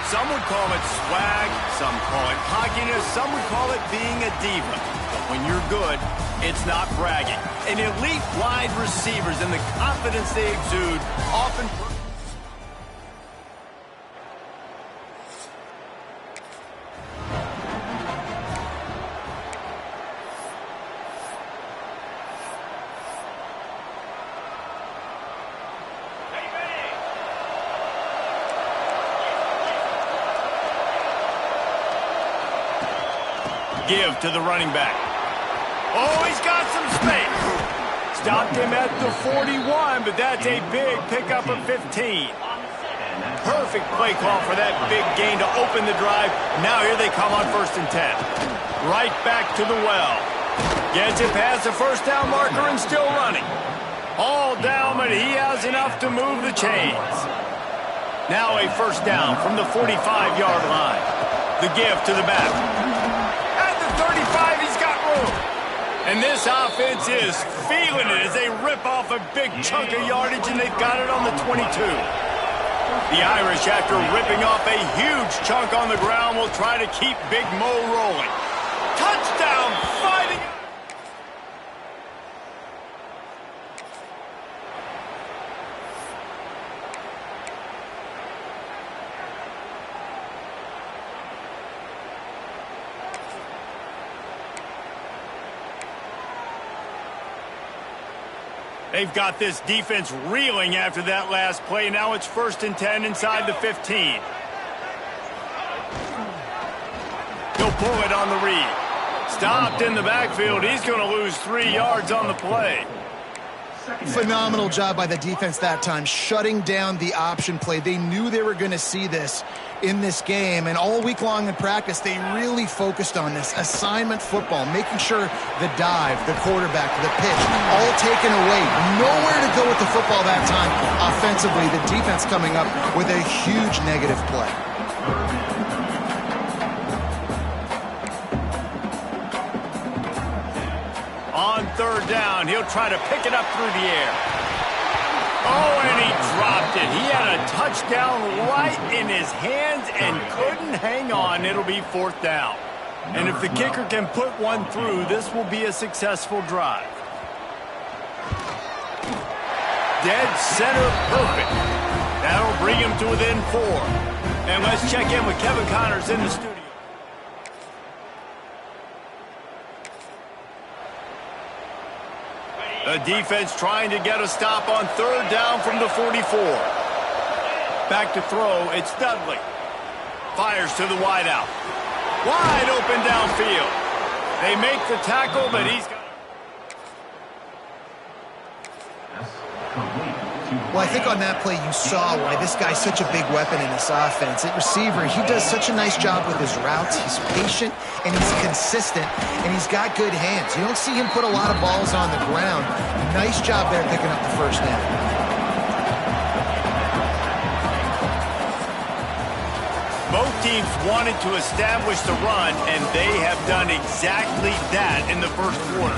Some would call it swag, some call it cockiness, some would call it being a diva. But when you're good, it's not bragging. And elite wide receivers and the confidence they exude often... Give to the running back. Oh, he's got some space. Stopped him at the 41, but that's a big pickup of 15. Perfect play call for that big gain to open the drive. Now here they come on 1st and 10. Right back to the well. Gets it past the first down marker and still running. All down, but he has enough to move the chains. Now a 1st down from the 45-yard line. The give to the back. 35, he's got room. And this offense is feeling it as they rip off a big chunk of yardage, and they've got it on the 22. The Irish, after ripping off a huge chunk on the ground, will try to keep Big Mo rolling. Touchdown, fighting. They've got this defense reeling after that last play. Now it's 1st and 10 inside the 15. He'll pull it on the read. Stopped in the backfield. He's going to lose 3 yards on the play. Phenomenal job by the defense that time, shutting down the option play. They knew they were going to see this in this game, and all week long in practice, they really focused on this assignment football, making sure the dive, the quarterback, the pitch, all taken away. Nowhere to go with the football that time. Offensively, the defense coming up with a huge negative play. On 3rd down, he'll try to pick it up through the air. Oh, and he dropped it. He had a touchdown right in his hands and couldn't hang on. It'll be 4th down. And if the kicker can put one through, this will be a successful drive. Dead center perfect. That'll bring him to within 4. And let's check in with Kevin Connors in the studio. The defense trying to get a stop on 3rd down from the 44. Back to throw, it's Dudley. Fires to the wideout. Wide open downfield. They make the tackle, but he's got... Well, I think on that play you saw why this guy's such a big weapon in this offense. At receiver, he does such a nice job with his routes. He's patient, and he's consistent, and he's got good hands. You don't see him put a lot of balls on the ground. Nice job there picking up the 1st down. Both teams wanted to establish the run, and they have done exactly that in the 1st quarter.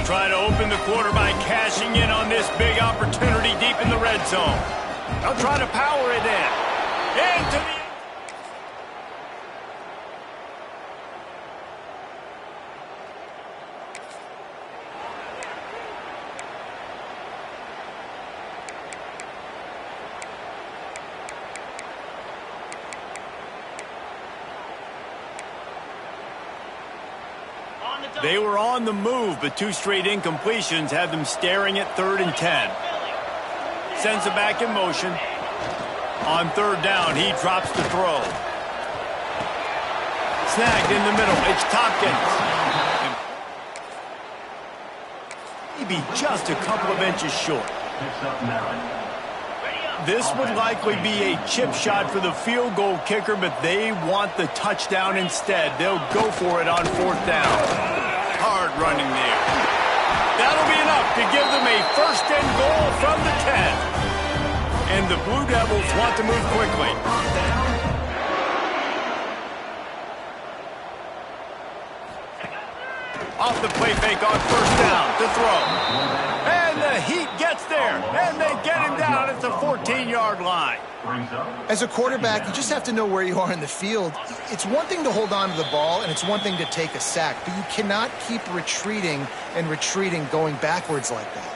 Try to open the quarter by cashing in on this big opportunity deep in the red zone. They'll try to power it in. Into the... They were on the move, but 2 straight incompletions had them staring at 3rd and 10. Sends it back in motion. On 3rd down, he drops the throw. Snagged in the middle. It's Tompkins. Maybe just a couple of inches short. This would likely be a chip shot for the field goal kicker, but they want the touchdown instead. They'll go for it on 4th down. Hard running there. That'll be enough to give them a 1st and goal from the 10. Blue Devils want to move quickly. Off the play fake on first down to throw. And the Heat gets there, and they get him down at the 14-yard line. As a quarterback, you just have to know where you are in the field. It's one thing to hold on to the ball, and it's one thing to take a sack, but you cannot keep retreating and retreating, going backwards like that.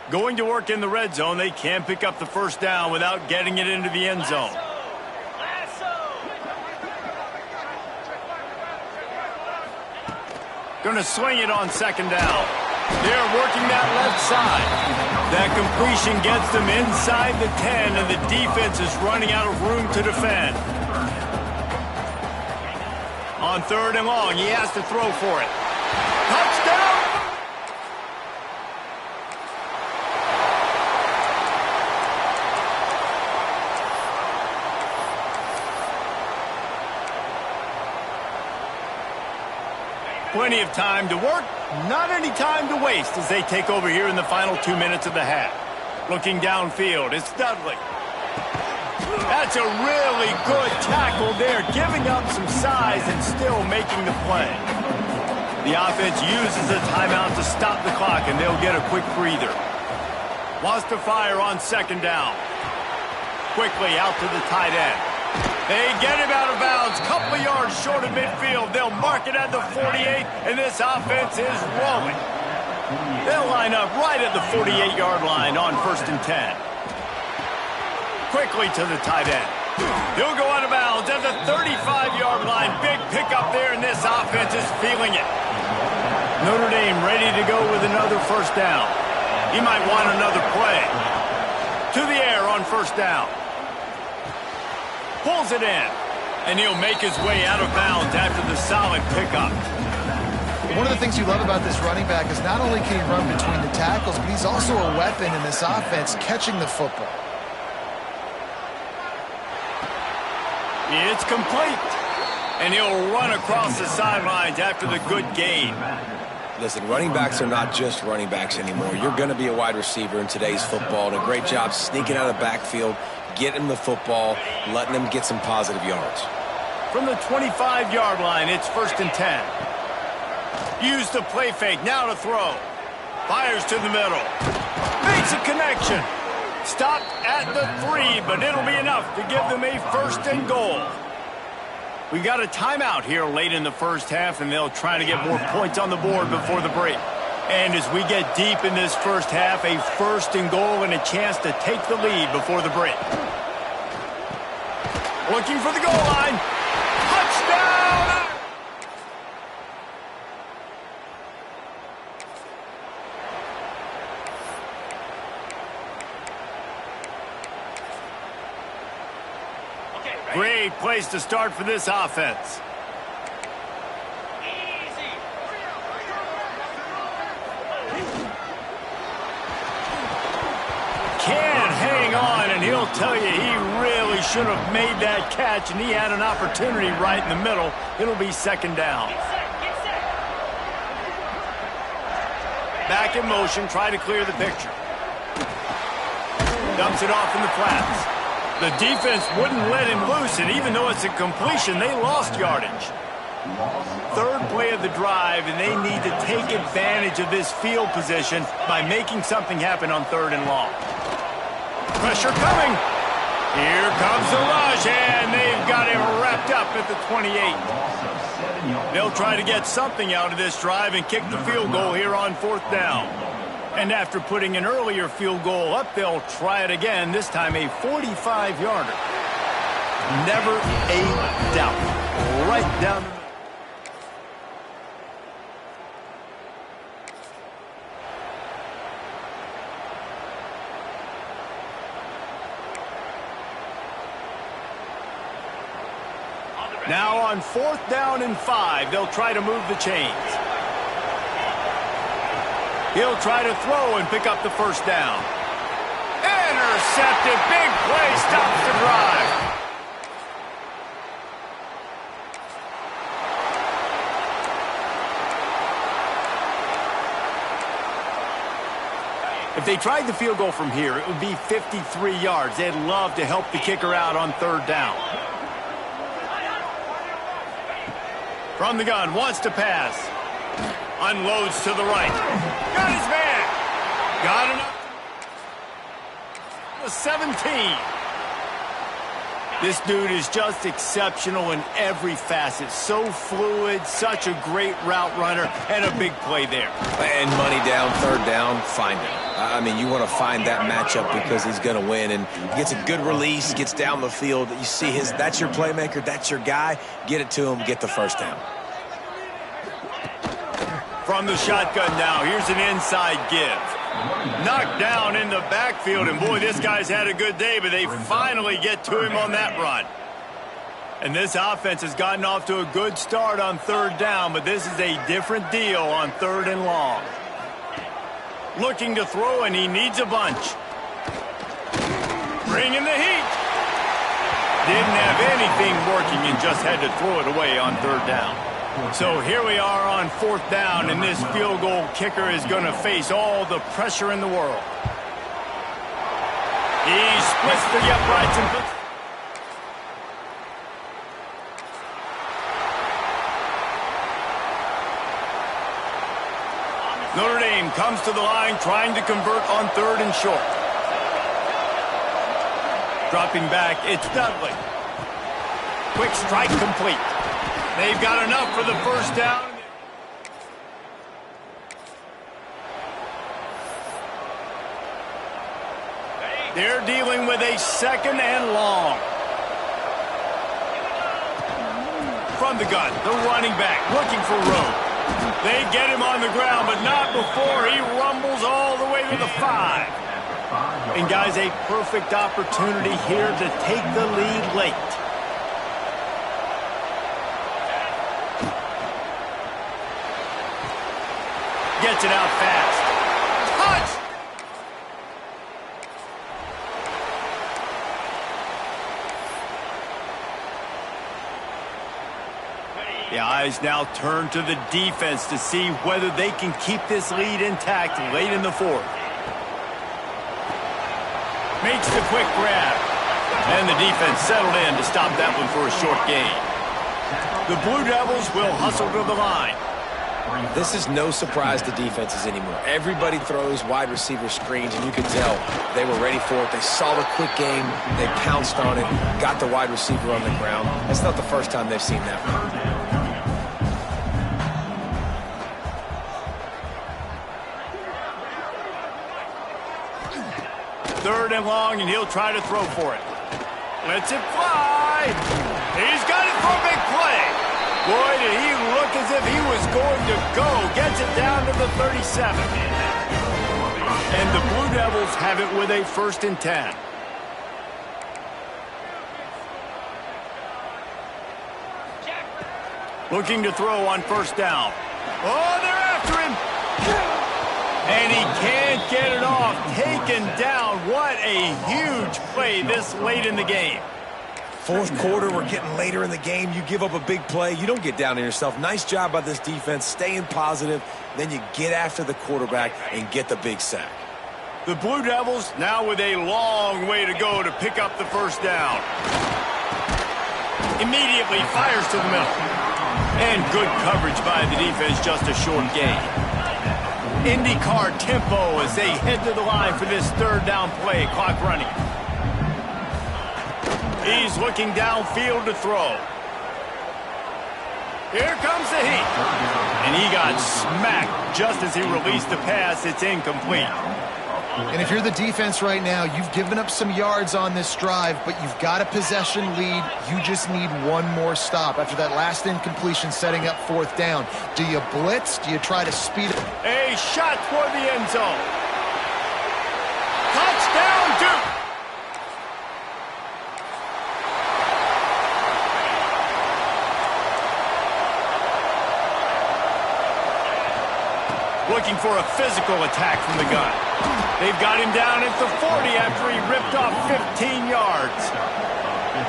Going to work in the red zone, they can't pick up the first down without getting it into the end zone. Going to swing it on second down. They're working that left side. That completion gets them inside the 10, and the defense is running out of room to defend. On third and long, he has to throw for it. Touchdown! Plenty of time to work, not any time to waste as they take over here in the final 2 minutes of the half. Looking downfield, it's Dudley. That's a really good tackle there, giving up some size and still making the play. The offense uses a timeout to stop the clock, and they'll get a quick breather. Wants to fire on second down. Quickly out to the tight end. They get him out of bounds, couple of yards short of midfield. They'll mark it at the 48, and this offense is rolling. They'll line up right at the 48-yard line on first and 10. Quickly to the tight end. He'll go out of bounds at the 35-yard line. Big pickup there, and this offense is feeling it. Notre Dame ready to go with another first down. He might want another play. To the air on first down. Pulls it in, and he'll make his way out of bounds after the solid pickup. One of the things you love about this running back is not only can he run between the tackles, but he's also a weapon in this offense, catching the football. It's complete, and he'll run across the sidelines after the good gain. Listen, running backs are not just running backs anymore. You're going to be a wide receiver in today's football, and a great job sneaking out of the backfield, getting him the football, letting him get some positive yards. From the 25-yard line, it's first and 10. Use the play fake, now to throw. Fires to the middle. Makes a connection. Stopped at the 3, but it'll be enough to give them a first and goal. We got a timeout here late in the first half, and they'll try to get more points on the board before the break. And as we get deep in this first half, a first and goal and a chance to take the lead before the break. Looking for the goal line. Touchdown! Great place to start for this offense. Can't hang on, and he'll tell you he really should have made that catch, and he had an opportunity right in the middle. It'll be second down. Back in motion, try to clear the picture. Dumps it off in the flats. The defense wouldn't let him loose, and even though it's a completion, they lost yardage. Third play of the drive, and they need to take advantage of this field position by making something happen on third and long. Pressure coming. Here comes the rush, and they've got him wrapped up at the 28. They'll try to get something out of this drive and kick the field goal here on fourth down. And after putting an earlier field goal up, they'll try it again, this time a 45-yarder. Never a doubt. Right down the middle. Now on fourth down and 5, they'll try to move the chains. He'll try to throw and pick up the first down. Intercepted. Big play. Stops the drive. If they tried the field goal from here, it would be 53 yards. They'd love to help the kicker out on third down. From the gun, wants to pass. Unloads to the right. Got his man. Got enough. The 17. This dude is just exceptional in every facet. So fluid, such a great route runner, and a big play there. And money down, third down, find him. I mean, you want to find that matchup because he's going to win. And he gets a good release, gets down the field. You see that's your playmaker, that's your guy. Get it to him, get the first down. From the shotgun now, here's an inside give. Knocked down in the backfield, and boy, this guy's had a good day, but they finally get to him on that run. And this offense has gotten off to a good start on third down, but this is a different deal on third and long. Looking to throw, and he needs a bunch. Bringing the heat. Didn't have anything working and just had to throw it away on third down. So here we are on fourth down, and this field goal kicker is going to face all the pressure in the world. He splits the uprights and puts... Notre Dame comes to the line trying to convert on third and short. Dropping back, it's Dudley. Quick strike complete. They've got enough for the first down. They're dealing with a second and long. From the gun, the running back looking for room. They get him on the ground, but not before he rumbles all the way to the 5. And guys, a perfect opportunity here to take the lead late. Gets it out fast. Touch! The eyes now turn to the defense to see whether they can keep this lead intact late in the fourth. Makes the quick grab. And the defense settled in to stop that one for a short gain. The Blue Devils will hustle to the line. This is no surprise to defenses anymore. Everybody throws wide receiver screens, and you can tell they were ready for it. They saw the quick game. They pounced on it, got the wide receiver on the ground. That's not the first time they've seen that one. Third and long, and he'll try to throw for it. Lets it fly. He's got it for a big play. Boy, did he look as if he was going to go. Gets it down to the 37. And the Blue Devils have it with a 1st and 10. Looking to throw on first down. Oh, they're after him. And he can't get it off. Taken down. What a huge play this late in the game. Fourth quarter, we're getting later in the game. You give up a big play, you don't get down on yourself. Nice job by this defense, staying positive. Then you get after the quarterback and get the big sack. The Blue Devils now with a long way to go to pick up the first down. Immediately fires to the middle. And good coverage by the defense, just a short gain. IndyCar tempo as they head to the line for this third down play. Clock running. He's looking downfield to throw. Here comes the heat. And he got smacked just as he released the pass. It's incomplete. And if you're the defense right now, you've given up some yards on this drive, but you've got a possession lead. You just need one more stop after that last incompletion setting up fourth down. Do you blitz? Do you try to speed it? A shot toward the end zone. Touchdown, Duke. Looking for a physical attack from the gun. They've got him down at the 40 after he ripped off 15 yards.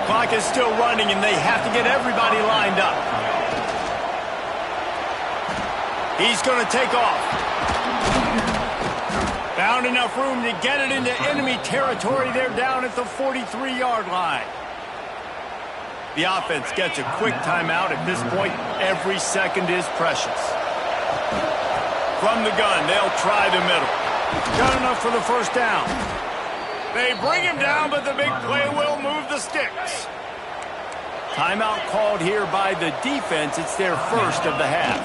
Clock is still running, and they have to get everybody lined up. He's going to take off. Found enough room to get it into enemy territory. They're down at the 43-yard line. The offense gets a quick timeout. At this point, every second is precious. From the gun, they'll try the middle. Got enough for the first down. They bring him down, but the big play will move the sticks. Timeout called here by the defense. It's their first of the half.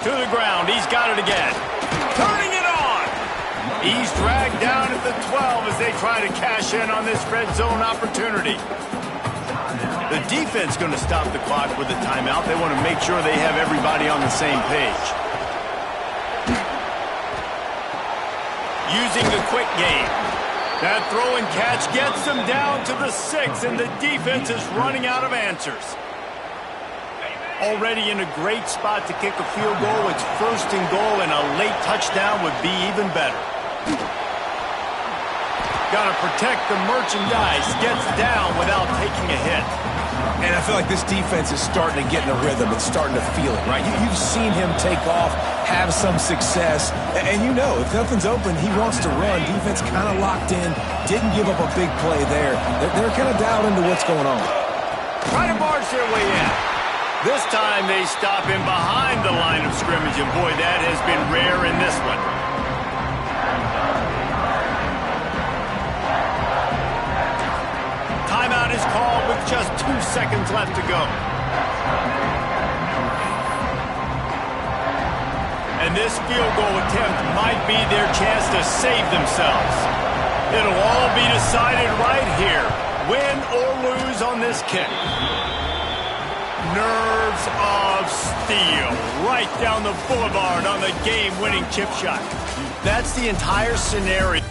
To the ground. He's got it again. Turning it on. He's dragged down at the 12 as they try to cash in on this red zone opportunity. The defense going to stop the clock with a timeout. They want to make sure they have everybody on the same page. Using the quick game. That throw and catch gets them down to the 6, and the defense is running out of answers. Already in a great spot to kick a field goal. It's first and goal, and a late touchdown would be even better. Got to protect the merchandise. Gets down without taking a hit. And I feel like this defense is starting to get in a rhythm. It's starting to feel it, right? You've seen him take off, have some success. And you know, if nothing's open, he wants to run. Defense kind of locked in. Didn't give up a big play there. They're kind of dialed into what's going on. Trying to barge their way in. This time they stop him behind the line of scrimmage, and boy, that has been rare in this one. Timeout is called with just 2 seconds left to go. And this field goal attempt might be their chance to save themselves. It'll all be decided right here, win or lose on this kick. Nerves of steel, right down the boulevard on the game-winning chip shot. That's the entire scenario.